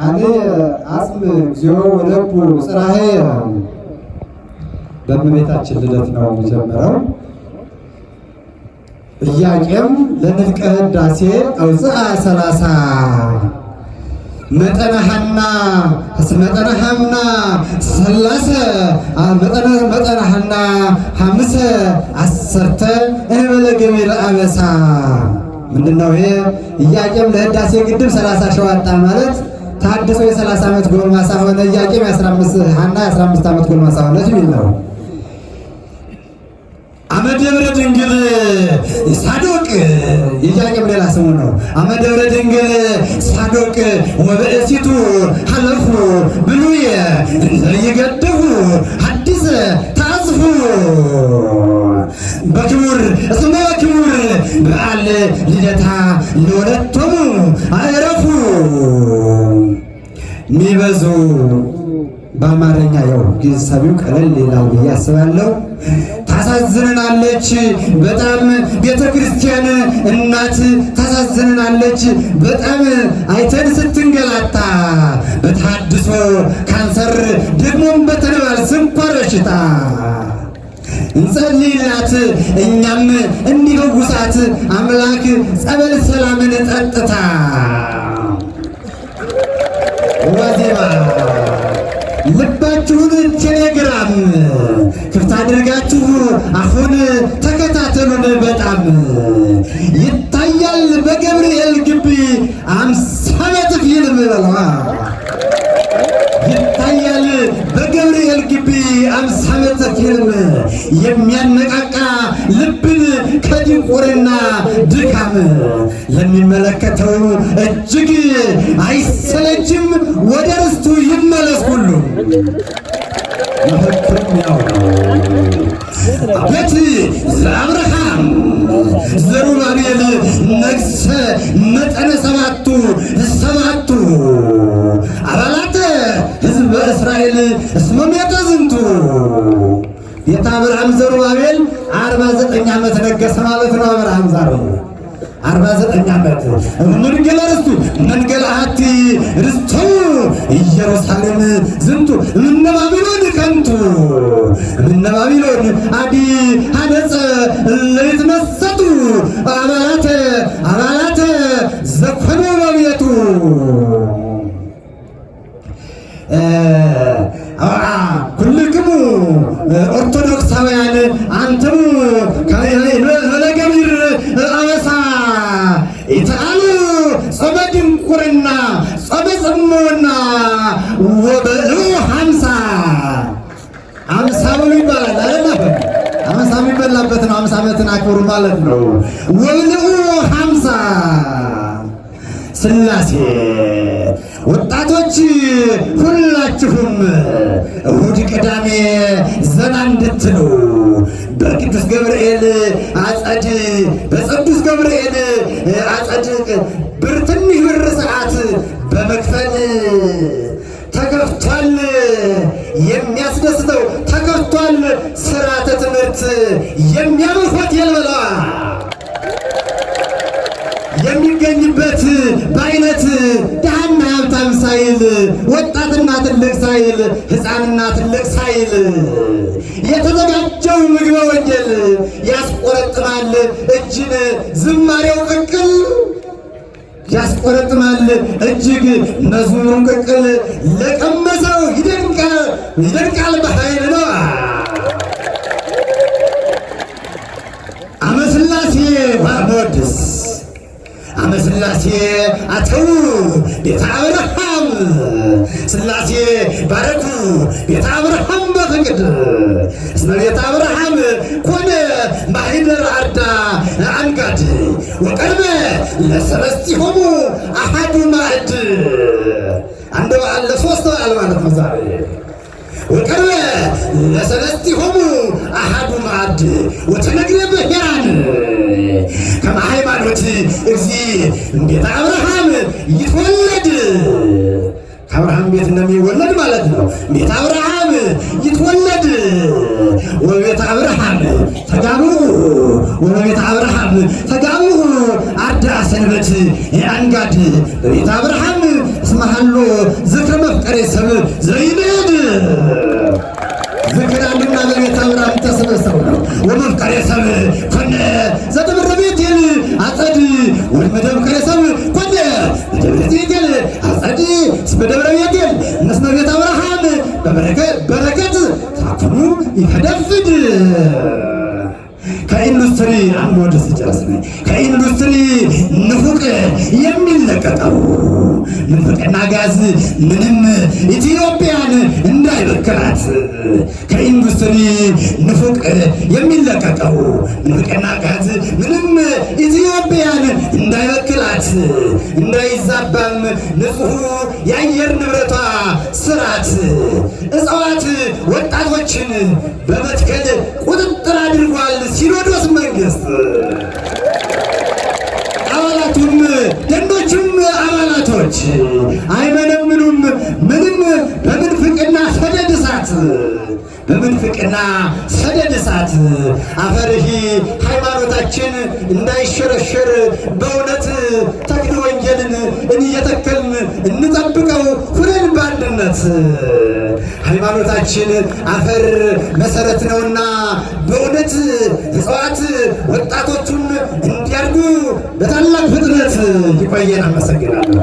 አኔ አጽም እግዚኦ ወለቡ ጽራሄ በእመቤታችን ልደት ነው የሚጀምረው። ኢያቄም ለንድቀ ህዳሴ አውፅአ 30 መጠነሐና ሰላሰ መጠነሐና 5 10 እንበለ ገቢረ አበሳ። ምንድነው ይሄ? ኢያቄም ለህዳሴ ግድብ 30 ሺህ አወጣ ማለት ታድሶ የ30 ዓመት ጎልማሳ ሆነ። ኢያቄም ሐና የ15 ዓመት ጎልማሳ ሆነች የሚል ነው። አመደብረ ድንግል ሳዶቅ ኢያቄም ሌላ ስሙ ነው። አመደብረ ድንግል ሳዶቅ ወበእሲቱ ሐለፉ ብሉየ ይገድፉ ሐዲስ ታጽፉ በክቡር እስመ በክቡር በዓል ልደታ ለወለቶሙ አዕረፉ ሚበዙ በአማርኛ ያው ግንሳቢው ቀለል ይላል ብዬ አስባለሁ። ታሳዝነናለች በጣም ቤተ ክርስቲያን እናት ታሳዝነናለች በጣም አይተን ስትንገላታ በተሐድሶ ካንሰር ደግሞም በተነባል ስኳር በሽታ እንጸልይላት እኛም እንዲፈውሳት አምላክ ጸበል ሰላምን ጠጥታ ዋዜማ ልባችሁን ቴሌግራም ክፍት አድርጋችሁ አሁን ተከታተሉን። በጣም ይታያል በገብርኤል ግቢ 50 ዓመት ፊልም በለዋ ይታያል በገብርኤል ግቢ 50 ዓመት ፊልም የሚያነቃቃ ልብን ከድንቁርና ድካም ለሚመለከተው እጅግ አይሰለችም። ወደ ርስቱ ይመለስ ሁሉ መፈክርም ያው ነው። ቤት ዘአብርሃም ዘሩባቤል ነግሰ መጠነ 7 አባላተ ሕዝበ እስራኤል እስመ ሜተ ዝንቱ። ቤተ አብርሃም ዘሩባቤል 49 ዓመት ነገሰ ማለት ነው። አብርሃም ዛሬ 49 ዓመት መንገለ ርስቱ መንገለ አሐቲ ርስቱ ኢየሩሳሌም ዝንቱ እምነ ባቢሎን ከንቱ እምነ ባቢሎን አዲ ሀነፀ ለይትመሰጡ አባላተ ዘኮኑ በቤቱ ኩልክሙ ኦርቶዶክሳውያን አንትሙ ለገቢር አበሳ ይተአሉ ጾመ ድንቁርና ጾመ ጽሞና ወበሉ 50 ብሎ ይባላል አይደል? 50 የሚበላበት ነው። 50 ዓመትን አክብሩ ማለት ነው። ወበሉ 50 ሥላሴ ወጣቶች ሁላችሁም እሑድ ቅዳሜ ዘና እንድትሉ በቅዱስ ገብርኤል አጸድ በቅዱስ ገብርኤል አጸድ ትንሽ ብር ሰዓት በመክፈል ተከፍቷል። የሚያስደስተው ተከፍቷል። ስርዓተ ትምህርት የሚያምር ሆቴል በለዋ የሚገኝበት በአይነት ድሃና ሀብታም ሳይል ወጣትና ትልቅ ሳይል ሕፃንና ትልቅ ሳይል የተዘጋጀው ምግበ ወንጌል ያስቆረጥማል። እጅን ዝማሬው ቅቅል ያስቆረጥማል። እጅግ መዝሙሩን ቅቅል ለቀመሰው ይደንቃል በኃይል ነው። አመስላሴ ዋሞድስ አመስላሴ አተው ቤተ አብርሃም ሥላሴ ባረኩ ቤተ አብርሃም በፍቅድ እስመ ቤተ አብርሃም ኮነ ማኅደረ አርዳ አንጋድ ወቀርበ ለሰለስቲሆሙ አሐዱ ማዕድ። አንድ በዓል ለሶስት በዓል ማለት ነው ዛሬ። ወቀርበ ለሰለስቲሆሙ አሐዱ ማዕድ ወተነግረ በሄራን ከመ ሃይማኖት እግዚእ ቤተ አብርሃም ይትወለድ። ከአብርሃም ቤት እንደሚወለድ ማለት ነው። ቤተ አብርሃም ይትወለድ ወቤተ አብርሃም ተጋብኡ ወቤተ አብርሃም ተጋብኡ አርዳ ሰንበት አንጋድ በቤተ አብርሃም እስመ ሃሎ ዝክረ መፍቀሬ ሰብ ዘይንድ ዝክር አንዱና በቤተ አብርሃም ተሰበሰቡ ነው። ወመፍቀሬ ሰብ ኮነ ዘደብረ ቤቴል አጸድ ወመደብረ ሰብ ኮነ ዘደብረ ቤቴል አጸድ በደብረ ቤቴል እስመ ቤተ አብርሃም በረከት ታኩኑ ይፈደፍድ ከኢንዱስትሪ አንድ ወደ ሲጨርስ ከኢንዱስትሪ ንፉቅ የሚለቀቀው ንፍቅና ጋዝ ምንም ኢትዮጵያን እንዳይበክላት ከኢንዱስትሪ ንፉቅ የሚለቀቀው ንፍቅና ጋዝ ምንም ኢትዮጵያን እንዳይበክላት እንዳይዛባም ንጹሕ የአየር ንብረቷ ስርዓት እጽዋት ወጣቶችን በመትከል ቁጥጥር አድርጓል ሲኖዶስ መንግስት። አባላቱም ደንዶቹም አባላቶች አይመነምኑም ምንም በምንፍቅና ሰደድ እሳት በምንፍቅና ሰደድ እሳት አፈርሂ ሃይማኖታችን እንዳይሸረሸር በእውነት ተክለ ወንጌልን እየተከልን እንጠብቀው ሁነን በአንድነት ሃይማኖታችን አፈር መሰረት ነውና በእውነት እጽዋት ወጣቶቹን እንዲያድጉ በታላቅ ፍጥነት ይቆየን። አመሰግናለሁ።